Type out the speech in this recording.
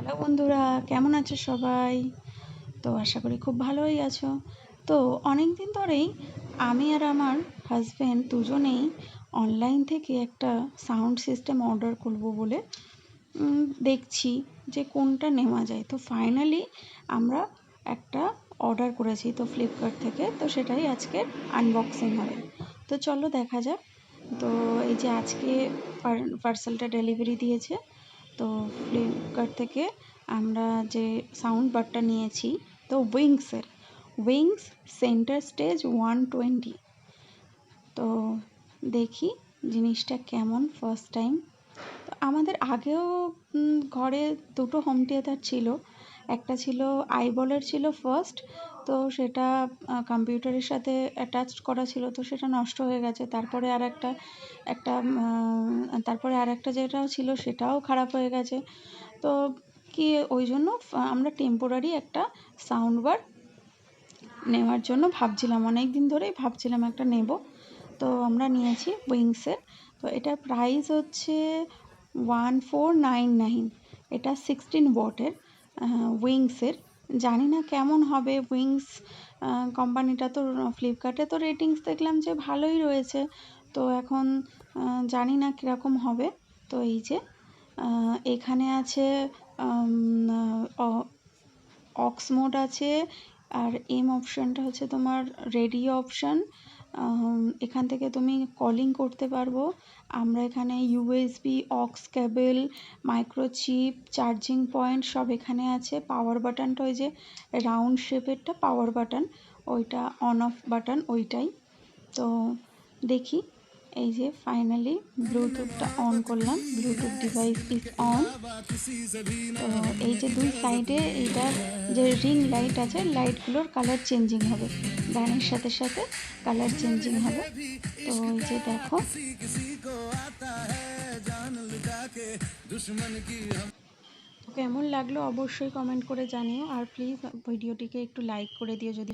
Hello বন্ধুরা, কেমন আছো সবাই? তো আশা করি খুব ভালোই আছো। তো অনেক দিন ধরেই আমি আর আমার হাজব্যান্ড দুজনেই অনলাইন থেকে একটা সাউন্ড সিস্টেম অর্ডার করব বলে দেখছি যে কোনটা নেওয়া যায়। তো ফাইনালি আমরা একটা অর্ডার করেছি তো ফ্লিপকার্ট থেকে, তো সেটাই আজকে আনবক্সিং হবে। তো চলো দেখা যাক। তো এই যে আজকে পার্সেলটা ডেলিভারি দিয়েছে। তো ফ্লিপকার্ট থেকে আমরা যে সাউন্ড বারটা নিয়েছি, তো উইংস সেন্টার স্টেজ 120। তো দেখি জিনিসটা কেমন, ফার্স্ট টাইম। তো আমাদের আগেও ঘরে দুটো হোম থিয়েটার ছিল। একটা ছিল আইবলের ছিল ফার্স্ট, তো সেটা কম্পিউটারের সাথে অ্যাটাচড করা ছিল, তো সেটা নষ্ট হয়ে গেছে। তারপরে তারপরে আর একটা যেটাও ছিল সেটাও খারাপ হয়ে গেছে। তো কি ওই জন্য আমরা টেম্পোরারি একটা সাউন্ড বার নেওয়ার জন্য ভাবছিলাম, অনেক দিন ধরেই ভাবছিলাম একটা নেব। তো আমরা নিয়েছি উইংসের। তো এটার প্রাইস হচ্ছে 1499। এটা 16 ওয়াটের উইংসের। জানি না কেমন হবে উইংস কোম্পানিটা। তো ফ্লিপকার্টে তো রেটিংস দেখলাম যে ভালোই রয়েছে। তো এখন জানি না কীরকম হবে। তো এই যে এখানে আছে অক্স মোড আছে, আর এম অপশানটা হচ্ছে তোমার রেডিও অপশান। এখান থেকে তুমি কলিং করতে পারবো। আমরা এখানে ইউএসবি, অক্স কেবল, মাইক্রোচিপ, চার্জিং পয়েন্ট সব এখানে আছে। পাওয়ার বাটনটা ওই যে রাউন্ড শেপেরটা পাওয়ার বাটন, ওইটা অন অফ বাটন ওইটাই। তো দেখি, এই যে ফাইনালি ব্লুটুথটা অন করলাম, ব্লুটুথ ডিভাইস ইজ অন। তো এই যে দুই সাইডে এইটার যে রিং লাইট আছে, লাইটগুলোর কালার চেঞ্জিং হবে, গানের সাথে সাথে কালার চেঞ্জিং হবে। তো এই যে দেখো, কেমন লাগলো অবশ্যই কমেন্ট করে জানিও। আর প্লিজ ভিডিওটিকে একটু লাইক করে দিও যদি